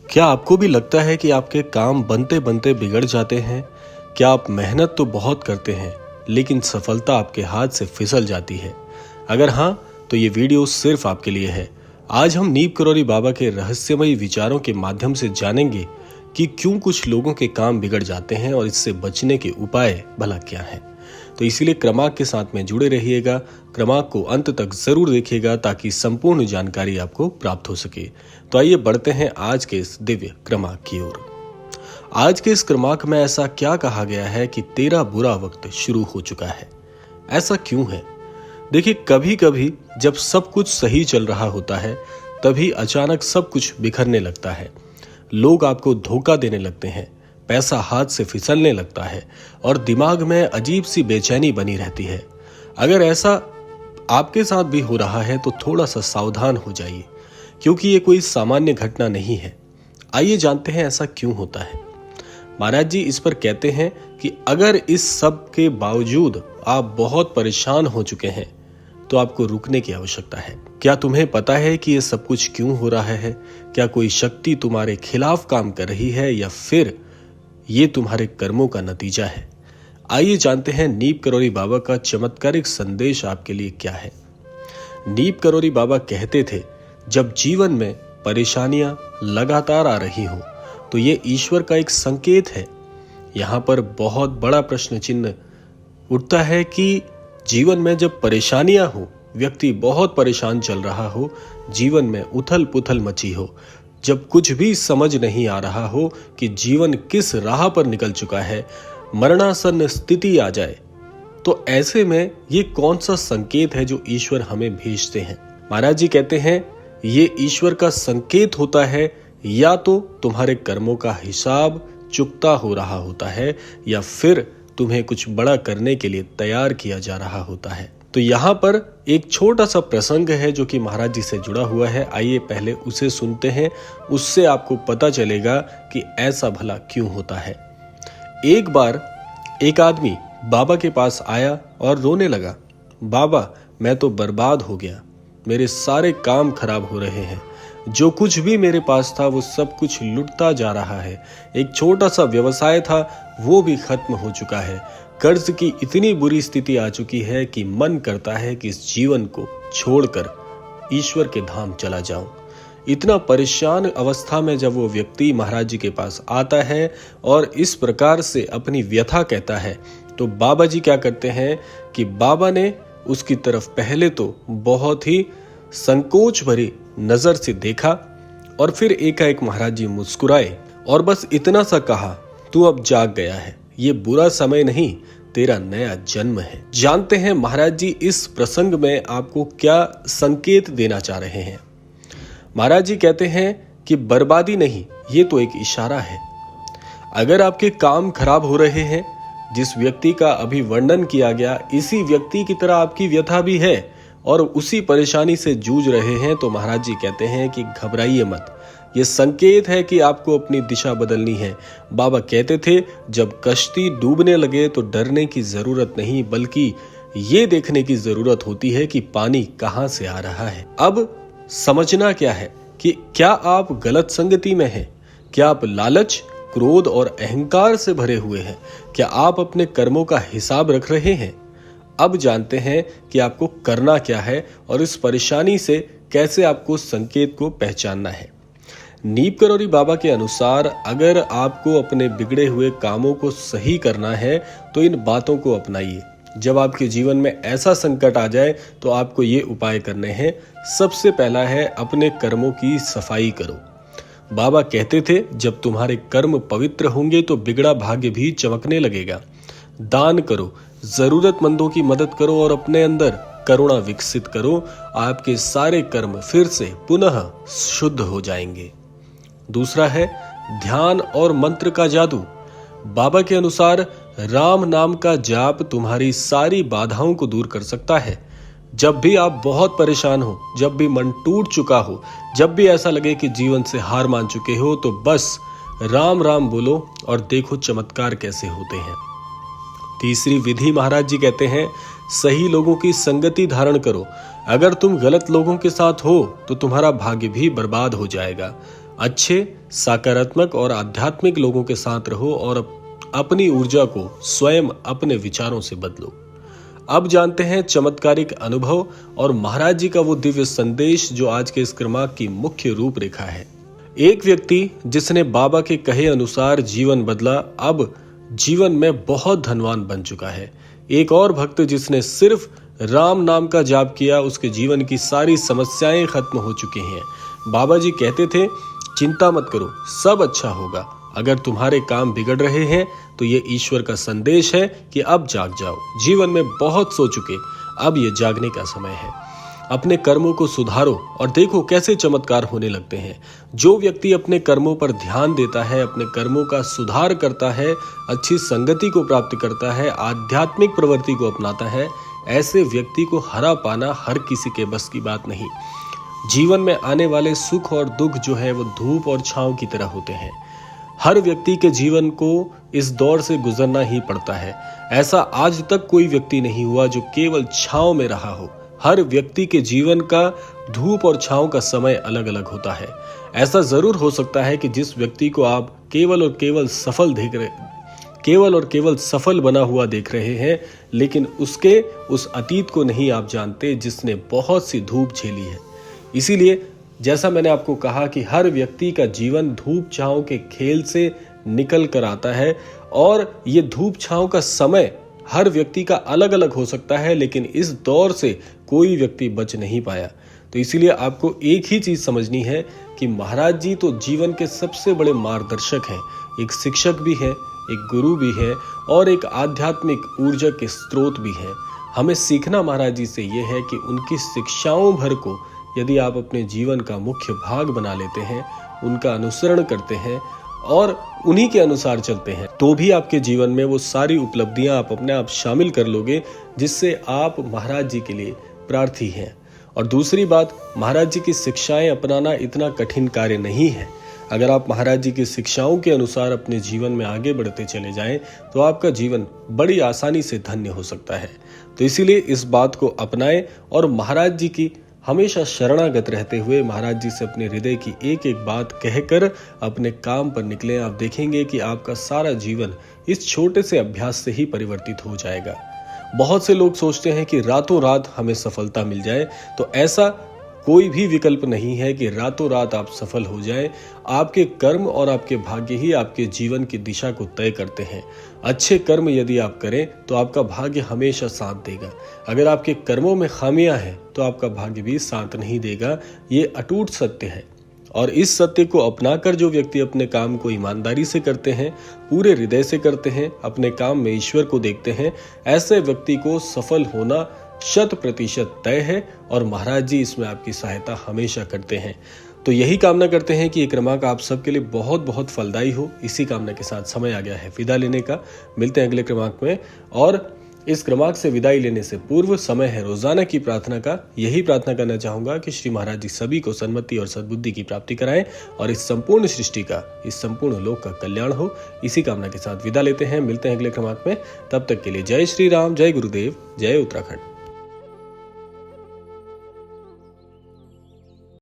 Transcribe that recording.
क्या आपको भी लगता है कि आपके काम बनते बनते बिगड़ जाते हैं? क्या आप मेहनत तो बहुत करते हैं लेकिन सफलता आपके हाथ से फिसल जाती है? अगर हाँ, तो ये वीडियो सिर्फ आपके लिए है। आज हम नीप करौरी बाबा के रहस्यमयी विचारों के माध्यम से जानेंगे कि क्यों कुछ लोगों के काम बिगड़ जाते हैं और इससे बचने के उपाय भला क्या हैं। तो इसीलिए क्रमांक के साथ में जुड़े रहिएगा, क्रमांक को अंत तक जरूर देखिएगा ताकि संपूर्ण जानकारी आपको प्राप्त हो सके। तो आइए बढ़ते हैं आज के इस दिव्य क्रमांक की ओर। आज के इस क्रमांक में ऐसा क्या कहा गया है कि तेरा बुरा वक्त शुरू हो चुका है? ऐसा क्यों है? देखिए, कभी कभी जब सब कुछ सही चल रहा होता है तभी अचानक सब कुछ बिखरने लगता है। लोग आपको धोखा देने लगते हैं, पैसा हाथ से फिसलने लगता है और दिमाग में अजीब सी बेचैनी बनी रहती है। अगर ऐसा आपके साथ भी हो रहा है तो थोड़ा सा सावधान हो जाइए, क्योंकि ये कोई सामान्य घटना नहीं है। आइए जानते हैं ऐसा क्यों होता है। महाराज जी इस पर कहते हैं कि अगर इस सब के बावजूद आप बहुत परेशान हो चुके हैं तो आपको रुकने की आवश्यकता है। क्या तुम्हें पता है कि ये सब कुछ क्यों हो रहा है? क्या कोई शक्ति तुम्हारे खिलाफ काम कर रही है या फिर ये तुम्हारे कर्मों का नतीजा है? आइए जानते हैं नीप करौरी बाबा का चमत्कारिक संदेश आपके लिए क्या है। नीप करौरी बाबा कहते थे, जब जीवन में परेशानियां लगातार आ रही हो तो ये ईश्वर का एक संकेत है। यहाँ पर बहुत बड़ा प्रश्न चिन्ह उठता है कि जीवन में जब परेशानियां हो, व्यक्ति बहुत परेशान चल रहा हो, जीवन में उथल पुथल मची हो, जब कुछ भी समझ नहीं आ रहा हो कि जीवन किस राह पर निकल चुका है, मरणासन्न स्थिति आ जाए, तो ऐसे में ये कौन सा संकेत है जो ईश्वर हमें भेजते हैं? महाराज जी कहते हैं ये ईश्वर का संकेत होता है, या तो तुम्हारे कर्मों का हिसाब चुकता हो रहा होता है या फिर तुम्हें कुछ बड़ा करने के लिए तैयार किया जा रहा होता है। तो यहाँ पर एक छोटा सा प्रसंग है जो कि महाराज जी से जुड़ा हुआ है। आइए पहले उसे सुनते हैं, उससे आपको पता चलेगा कि ऐसा भला क्यों होता है। एक बार एक आदमी बाबा के पास आया और रोने लगा, बाबा मैं तो बर्बाद हो गया, मेरे सारे काम खराब हो रहे हैं, जो कुछ भी मेरे पास था वो सब कुछ लुटता जा रहा है, एक छोटा सा व्यवसाय था वो भी खत्म हो चुका है, कर्ज की इतनी बुरी स्थिति आ चुकी है कि मन करता है कि इस जीवन को छोड़कर ईश्वर के धाम चला जाऊं। इतना परेशान अवस्था में जब वो व्यक्ति महाराज जी के पास आता है और इस प्रकार से अपनी व्यथा कहता है, तो बाबा जी क्या करते हैं कि बाबा ने उसकी तरफ पहले तो बहुत ही संकोच भरी नजर से देखा और फिर एकाएक महाराज जी मुस्कुराए और बस इतना सा कहा, तू अब जाग गया है, ये बुरा समय नहीं, तेरा नया जन्म है। जानते हैं महाराज जी इस प्रसंग में आपको क्या संकेत देना चाह रहे हैं। महाराज जी कहते हैं कि बर्बादी नहीं, ये तो एक इशारा है। अगर आपके काम खराब हो रहे हैं, जिस व्यक्ति का अभी वर्णन किया गया इसी व्यक्ति की तरह आपकी व्यथा भी है और उसी परेशानी से जूझ रहे हैं, तो महाराज जी कहते हैं कि घबराइए मत, ये संकेत है कि आपको अपनी दिशा बदलनी है। बाबा कहते थे, जब कश्ती डूबने लगे तो डरने की जरूरत नहीं, बल्कि ये देखने की जरूरत होती है कि पानी कहां से आ रहा है। अब समझना क्या है कि क्या आप गलत संगति में हैं? क्या आप लालच, क्रोध और अहंकार से भरे हुए हैं? क्या आप अपने कर्मों का हिसाब रख रहे हैं? अब जानते हैं कि आपको करना क्या है और इस परेशानी से कैसे आपको संकेत को पहचानना है। नीप करौरी बाबा के अनुसार अगर आपको अपने बिगड़े हुए कामों को सही करना है तो इन बातों को अपनाइए। जब आपके जीवन में ऐसा संकट आ जाए तो आपको ये उपाय करने हैं। सबसे पहला है, अपने कर्मों की सफाई करो। बाबा कहते थे, जब तुम्हारे कर्म पवित्र होंगे तो बिगड़ा भाग्य भी चमकने लगेगा। दान करो, जरूरतमंदों की मदद करो और अपने अंदर करुणा विकसित करो, आपके सारे कर्म फिर से पुनः शुद्ध हो जाएंगे। दूसरा है ध्यान और मंत्र का जादू। बाबा के अनुसार राम नाम का जाप तुम्हारी सारी बाधाओं को दूर कर सकता है। जब भी आप बहुत परेशान हो, जब भी मन टूट चुका हो, जब भी ऐसा लगे कि जीवन से हार मान चुके हो, तो बस राम राम बोलो और देखो चमत्कार कैसे होते हैं। तीसरी विधि महाराज जी कहते हैं, सही लोगों की संगति धारण करो। अगर तुम गलत लोगों के साथ हो तो तुम्हारा भाग्य भी बर्बाद हो जाएगा। अच्छे, सकारात्मक और आध्यात्मिक लोगों के साथ रहो और अपनी ऊर्जा को स्वयं अपने विचारों से बदलो। अब जानते हैं चमत्कारिक अनुभव और महाराज जी का वो दिव्य संदेश जो आज के इस क्रमांक की मुख्य रूपरेखा है। एक व्यक्ति जिसने बाबा के कहे अनुसार जीवन बदला, अब जीवन में बहुत धनवान बन चुका है। एक और भक्त जिसने सिर्फ राम नाम का जाप किया, उसके जीवन की सारी समस्याएं खत्म हो चुकी हैं। बाबा जी कहते थे, चिंता मत करो, सब अच्छा होगा। अगर तुम्हारे काम बिगड़ रहे हैं तो ये ईश्वर का संदेश है कि अब जाग जाओ। जीवन में बहुत सो चुके, अब ये जागने का समय है। अपने कर्मों को सुधारो और देखो कैसे चमत्कार होने लगते हैं। जो व्यक्ति अपने कर्मों पर ध्यान देता है, अपने कर्मों का सुधार करता है, अच्छी संगति को प्राप्त करता है, आध्यात्मिक प्रवृत्ति को अपनाता है, ऐसे व्यक्ति को हरा पाना हर किसी के बस की बात नहीं। जीवन में आने वाले सुख और दुख जो है वो धूप और छांव की तरह होते हैं। हर व्यक्ति के जीवन को इस दौर से गुजरना ही पड़ता है। ऐसा आज तक कोई व्यक्ति नहीं हुआ जो केवल छांव में रहा हो। हर व्यक्ति के जीवन का धूप और छांव का समय अलग अलग होता है। ऐसा जरूर हो सकता है कि जिस व्यक्ति को आप केवल और केवल सफल बना हुआ देख रहे हैं, लेकिन उसके उस अतीत को नहीं आप जानते जिसने बहुत सी धूप झेली है। इसीलिए जैसा मैंने आपको कहा कि हर व्यक्ति का जीवन धूप छांव के खेल से निकल कर आता है और ये धूप छांव का समय हर व्यक्ति का अलग अलग हो सकता है, लेकिन इस दौर से कोई व्यक्ति बच नहीं पाया। तो इसीलिए आपको एक ही चीज समझनी है कि महाराज जी तो जीवन के सबसे बड़े मार्गदर्शक हैं, एक शिक्षक भी हैं, एक गुरु भी हैं और एक आध्यात्मिक ऊर्जा के स्रोत भी हैं। हमें सीखना महाराज जी से ये है कि उनकी शिक्षाओं भर को यदि आप अपने जीवन का मुख्य भाग बना लेते हैं, उनका अनुसरण करते हैं और उन्हीं के अनुसार चलते हैं, तो भी आपके जीवन में वो सारी उपलब्धियां आप अपने आप शामिल कर लोगे जिससे आप महाराज जी के लिए प्रार्थी हैं। और दूसरी बात, महाराज जी की शिक्षाएं अपनाना इतना कठिन कार्य नहीं है। अगर आप महाराज जी की शिक्षाओं के अनुसार अपने जीवन में आगे बढ़ते चले जाएं तो आपका जीवन बड़ी आसानी से धन्य हो सकता है। तो इसीलिए इस बात को अपनाएं और महाराज जी की हमेशा शरणागत रहते हुए महाराज जी से अपने हृदय की एक एक बात कहकर अपने काम पर निकलें। आप देखेंगे कि आपका सारा जीवन इस छोटे से अभ्यास से ही परिवर्तित हो जाएगा। बहुत से लोग सोचते हैं कि रातों रात हमें सफलता मिल जाए, तो ऐसा कोई भी विकल्प नहीं है कि रातों रात आप सफल हो जाएं। आपके कर्म और आपके भाग्य ही आपके जीवन की दिशा को तय करते हैं। अच्छे कर्म यदि आप करें तो आपका भाग्य हमेशा साथ देगा। अगर आपके कर्मों में खामियां हैं तो आपका भाग्य भी साथ नहीं देगा। ये अटूट सत्य है और इस सत्य को अपनाकर जो व्यक्ति अपने काम को ईमानदारी से करते हैं, पूरे हृदय से करते हैं, अपने काम में ईश्वर को देखते हैं, ऐसे व्यक्ति को सफल होना 100% तय है और महाराज जी इसमें आपकी सहायता हमेशा करते हैं। तो यही कामना करते हैं कि ये क्रमांक आप सबके लिए बहुत बहुत फलदायी हो। इसी कामना के साथ समय आ गया है विदा लेने का। मिलते हैं अगले क्रमांक में और इस क्रमांक से विदाई लेने से पूर्व समय है रोजाना की प्रार्थना का। यही प्रार्थना करना चाहूंगा कि श्री महाराज जी सभी को सन्मति और सद्बुद्धि की प्राप्ति कराएं और इस संपूर्ण सृष्टि का, इस संपूर्ण लोक का कल्याण हो। इसी कामना के साथ विदा लेते हैं। मिलते हैं अगले क्रमांक में। तब तक के लिए जय श्री राम, जय गुरुदेव, जय उत्तराखंड।